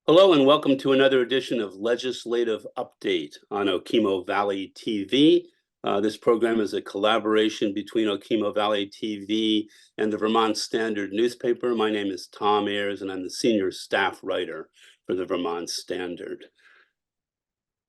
Hello and welcome to another edition of Legislative Update on Okemo Valley TV. This program is a collaboration between Okemo Valley TV and the Vermont Standard newspaper. My name is Tom Ayres and I'm the senior staff writer for the Vermont Standard.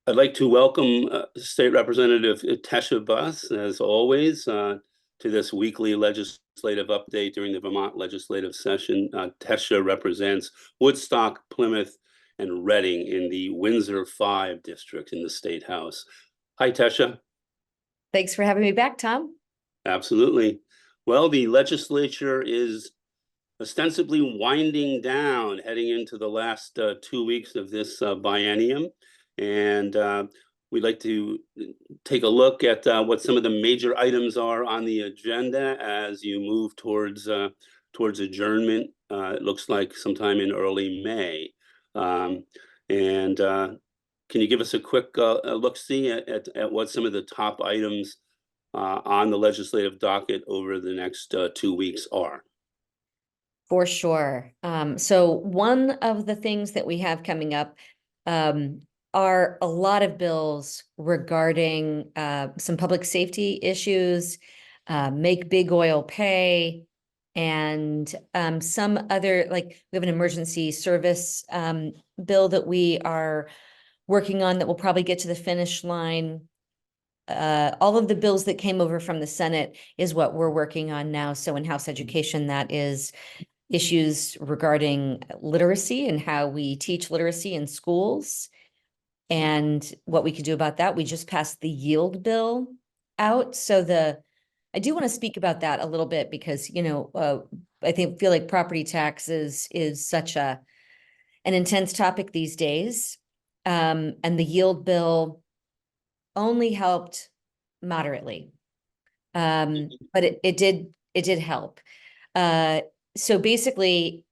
I'd like to welcome State Representative Tesha Buss, as always, to this weekly legislative update during the Vermont legislative session. Tesha represents Woodstock-Plymouth and Reading in the Windsor 5 district in the State House. Hi, Tesha. Thanks for having me back, Tom. Absolutely. Well, the legislature is ostensibly winding down, heading into the last 2 weeks of this biennium. And we'd like to take a look at what some of the major items are on the agenda as you move towards adjournment. It looks like sometime in early May. Can you give us a quick look-see at what some of the top items on the legislative docket over the next 2 weeks are? For sure. So one of the things that we have coming up are a lot of bills regarding some public safety issues, make big oil pay, and some other, like we have an emergency service bill that we are working on that will probably get to the finish line. All of the bills that came over from the Senate is what we're working on now. So in House Education, that is issues regarding literacy and how we teach literacy in schools and what we could do about that. We just passed the yield bill out. So I do want to speak about that a little bit because, I feel like property taxes is such an intense topic these days. And the yield bill only helped moderately. But it did help. So basically,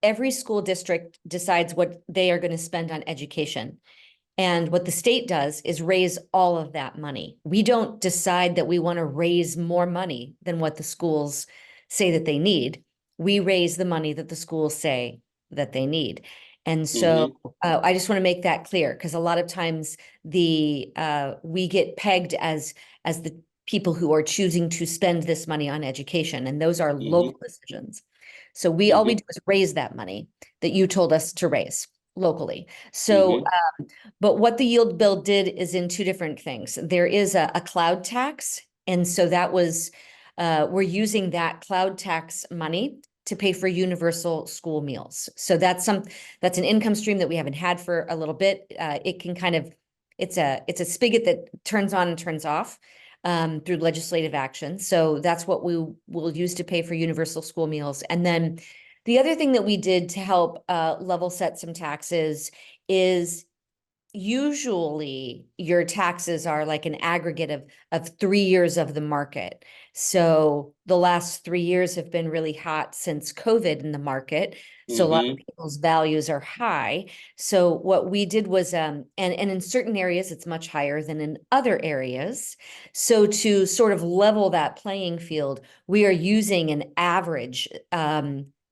every school district decides what they are going to spend on education. And what the state does is raise all of that money. We don't decide that we want to raise more money than what the schools say that they need. We raise the money that the schools say that they need. And so I just want to make that clear because a lot of times we get pegged as the people who are choosing to spend this money on education, and those are local decisions. So all we do is raise that money that you told us to raise locally. So, but what the yield bill did is in two different things. There is a cloud tax, and so that was we're using that cloud tax money to pay for universal school meals. So that's an income stream that we haven't had for a little bit. It can it's a spigot that turns on and turns off through legislative action. So that's what we will use to pay for universal school meals. And then the other thing that we did to help level set some taxes is usually your taxes are like an aggregate of 3 years of the market. So the last 3 years have been really hot since COVID in the market. So a lot of people's values are high. So what we did was, and in certain areas, it's much higher than in other areas. So to sort of level that playing field, we are using an average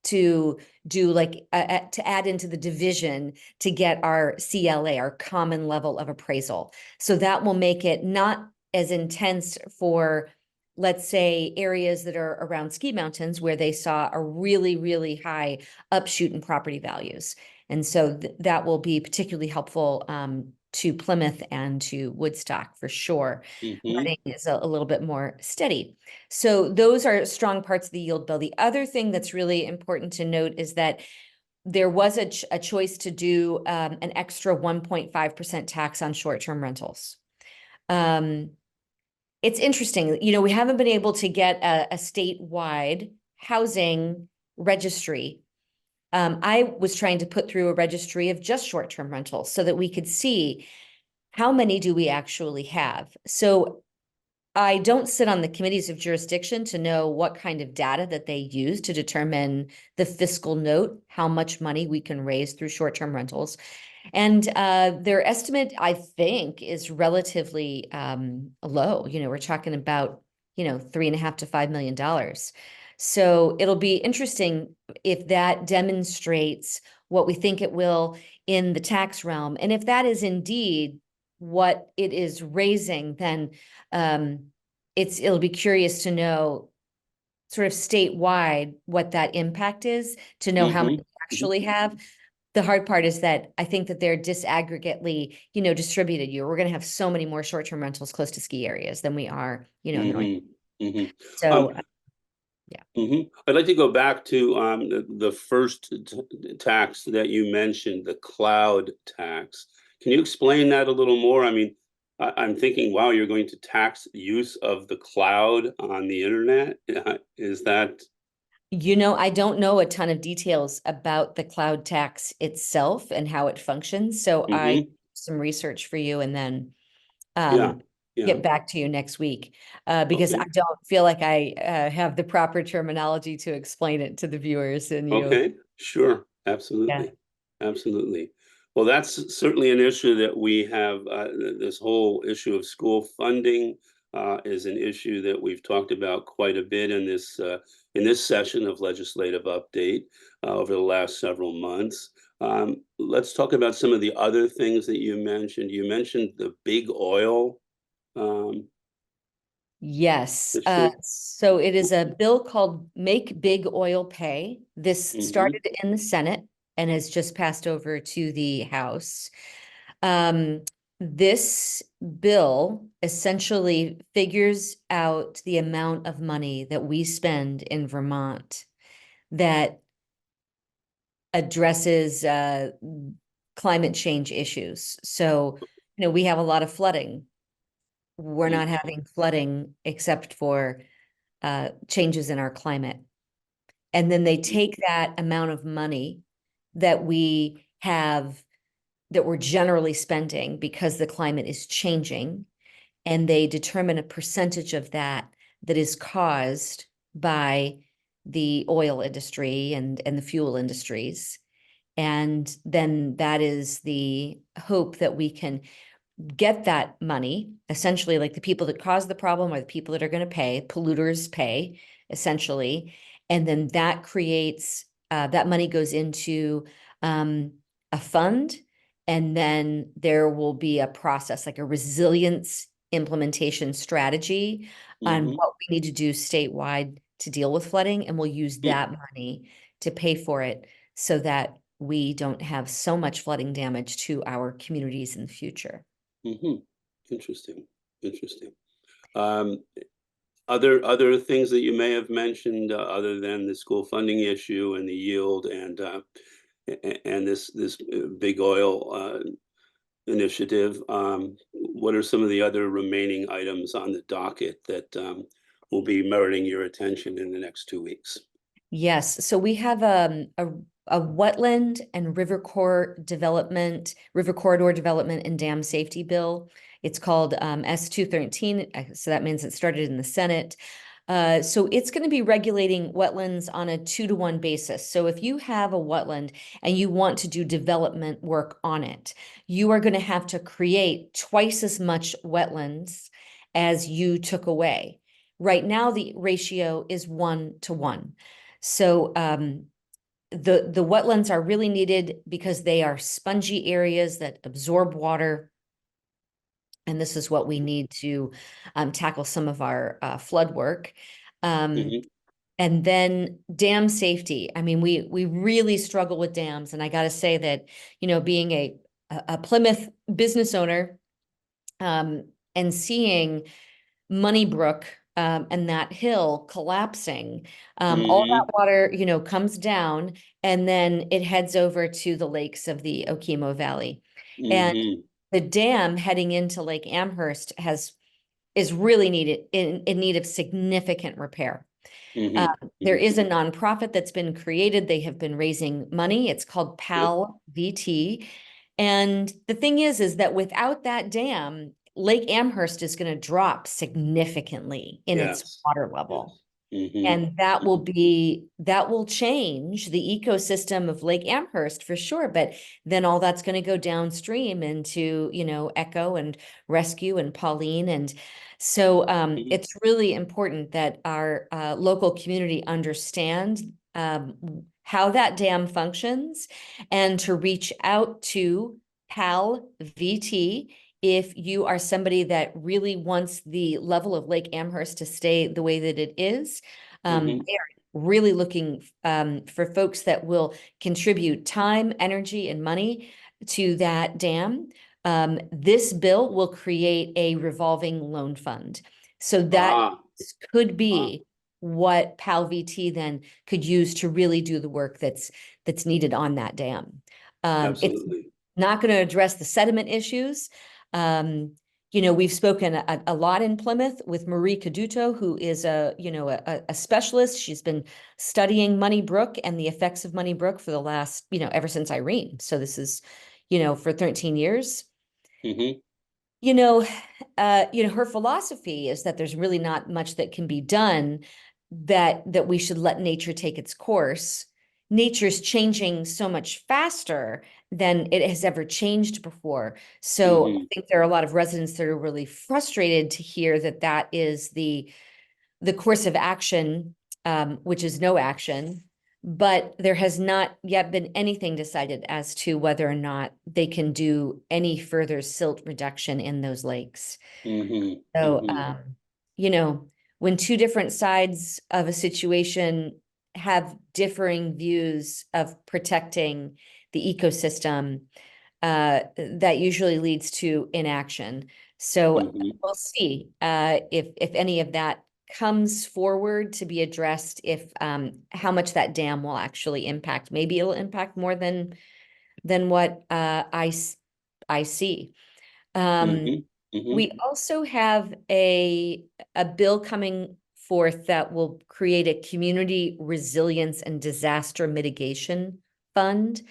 to do to add into the division to get our CLA, our common level of appraisal. So that will make it not as intense for, let's say, areas that are around ski mountains where they saw a really, really high upshoot in property values. And so that will be particularly helpful to Plymouth and to Woodstock for sure. Reading is a little bit more steady. So those are strong parts of the yield bill. The other thing that's really important to note is that there was a choice to do an extra 1.5% tax on short-term rentals. It's interesting, we haven't been able to get a statewide housing registry. I was trying to put through a registry of just short-term rentals so that we could see how many do we actually have. So I don't sit on the committees of jurisdiction to know what kind of data that they use to determine the fiscal note, how much money we can raise through short-term rentals. And their estimate, I think, is relatively low. We're talking about, $3.5 to $5 million. So it'll be interesting if that demonstrates what we think it will in the tax realm. And if that is indeed what it is raising, then it'll be curious to know sort of statewide what that impact is, to know how many we actually have. The hard part is that I think that they're disaggregately, distributed. We're going to have so many more short-term rentals close to ski areas than we are, in the north. So, yeah. I'd like to go back to the first tax that you mentioned, the cloud tax. Can you explain that a little more? I mean, I'm thinking, wow, you're going to tax use of the cloud on the internet? Is that? I don't know a ton of details about the cloud tax itself and how it functions. So I some research for you and then get back to you next week because I don't feel like I have the proper terminology to explain it to the viewers and you. Okay, sure, absolutely, absolutely. Well, that's certainly an issue that we have. This whole issue of school funding is an issue that we've talked about quite a bit in this session of legislative update over the last several months. Let's talk about some of the other things that you mentioned. You mentioned the big oil. Yes. So it is a bill called Make Big Oil Pay. This started in the Senate and has just passed over to the House. This bill essentially figures out the amount of money that we spend in Vermont that addresses climate change issues. So, we have a lot of flooding. We're not having flooding except for changes in our climate. And then they take that amount of money that we have, that we're generally spending because the climate is changing, and they determine a percentage of that that is caused by the oil industry and the fuel industries. And then that is the hope that we can get that money, essentially, like the people that caused the problem are the people that are going to pay, polluters pay, essentially. And then that creates, that money goes into a fund, and then there will be a process, like a resilience implementation strategy on what we need to do statewide to deal with flooding. And we'll use that money to pay for it so that we don't have so much flooding damage to our communities in the future. Interesting. Other things that you may have mentioned other than the school funding issue and the yield and this big oil initiative, what are some of the other remaining items on the docket that will be meriting your attention in the next 2 weeks? Yes, so we have a wetland and river corridor development and dam safety bill. It's called S213. So that means it started in the Senate. So it's going to be regulating wetlands on a 2-to-1 basis. So if you have a wetland and you want to do development work on it, you are going to have to create twice as much wetlands as you took away. Right now, the ratio is 1-to-1. So the wetlands are really needed because they are spongy areas that absorb water. And this is what we need to tackle some of our flood work. And then dam safety. I mean, we really struggle with dams. And I got to say that, being a Plymouth business owner and seeing Moneybrook and that hill collapsing, all that water, comes down and then it heads over to the lakes of the Okemo Valley. And the dam heading into Lake Amherst is really in need of significant repair. There is a nonprofit that's been created. They have been raising money. It's called PAL VT. And the thing is that without that dam, Lake Amherst is going to drop significantly in its water level. And that will change the ecosystem of Lake Amherst for sure. But then all that's going to go downstream into, Echo and Rescue and Pauline. And so it's really important that our local community understand how that dam functions and to reach out to PAL VT if you are somebody that really wants the level of Lake Amherst to stay the way that it is. Mhm. They're really looking for folks that will contribute time, energy, and money to that dam. This bill will create a revolving loan fund. So that Ah, could be what PAL VT then could use to really do the work that's needed on that dam. It's absolutely. not going to address the sediment issues. We've spoken a lot in Plymouth with Marie Caduto, who is a specialist. She's been studying Money Brook and the effects of Money Brook for the last, ever since Irene. So this is, for 13 years. Mhm. You know, her philosophy is that there's really not much that can be done, that we should let nature take its course. Nature's changing so much faster than it has ever changed before. So I Mhm. think there are a lot of residents that are really frustrated to hear that is the course of action, which is no action. But there has not yet been anything decided as to whether or not they can do any further silt reduction in those lakes. Mhm. So, Mhm. when two different sides of a situation have differing views of protecting the ecosystem, that usually leads to inaction. So Mhm. we'll see if any of that comes forward to be addressed, if how much that dam will actually impact. Maybe it'll impact more than what I see. Mhm. Mhm. We also have a bill coming forth that will create a community resilience and disaster mitigation fund.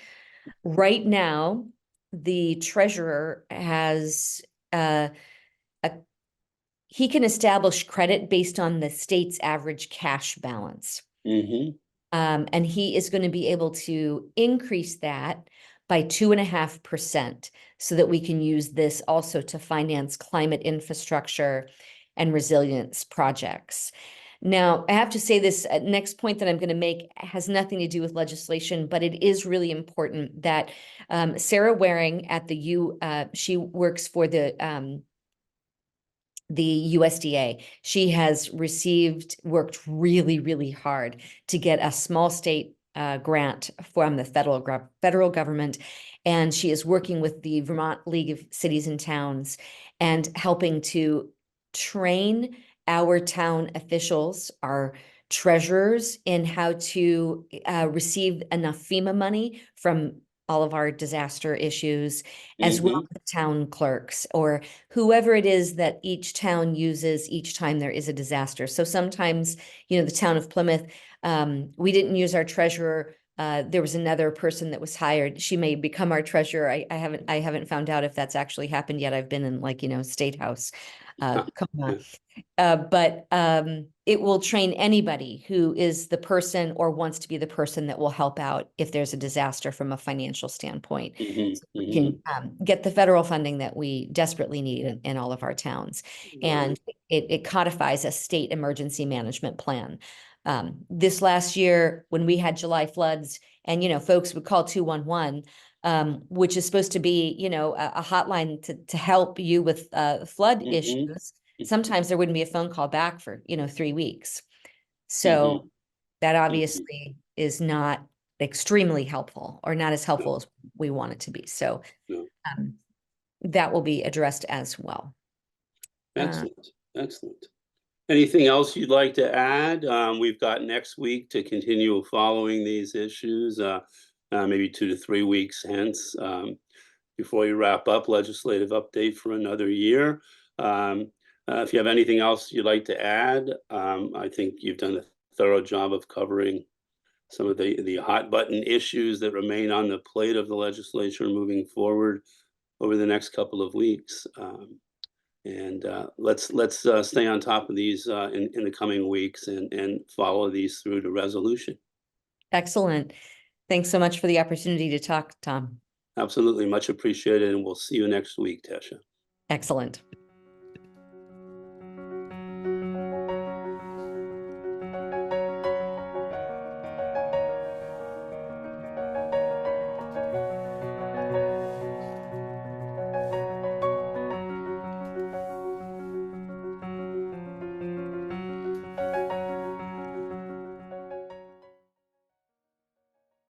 Right now, the treasurer has he can establish credit based on the state's average cash balance. Mhm. And he is going to be able to increase that by 2.5% so that we can use this also to finance climate infrastructure and resilience projects. Now, I have to say this next point that I'm going to make has nothing to do with legislation, but it is really important that Sarah Waring at she works for the USDA. She has worked really, really hard to get a small state grant from the federal government. And she is working with the Vermont League of Cities and Towns and helping to train our town officials, our treasurers, in how to receive enough FEMA money from all of our disaster issues, as well Mhm. as town clerks or whoever it is that each town uses each time there is a disaster. So sometimes, the town of Plymouth, we didn't use our treasurer. There was another person that was hired. She may become our treasurer. I haven't found out if that's actually happened yet. I've been in State House coma. But it will train anybody who is the person or wants to be the person that will help out if there's a disaster from a financial standpoint. Mhm. So we Mhm. can get the federal funding that we desperately need in all of our towns. And Right. it codifies a state emergency management plan. This last year, when we had July floods, and folks would call 211, which is supposed to be a hotline to help you with flood Mhm. issues. Sometimes there wouldn't be a phone call back for 3 weeks. Mhm. So that Mhm. obviously is not extremely helpful, or not as No, helpful as we want it to be. So no. um, that will be addressed as well. Uh, Excellent. Excellent. Anything else you'd like to add? We've got next week to continue following these issues, maybe 2 to 3 weeks hence, before you wrap up legislative update for another year. If you have anything else you'd like to add, I think you've done a thorough job of covering some of the hot button issues that remain on the plate of the legislature moving forward over the next couple of weeks. And let's stay on top of these in the coming weeks and follow these through to resolution. Excellent. Thanks so much for the opportunity to talk, Tom. Absolutely, much appreciated, and we'll see you next week, Tesha. Excellent.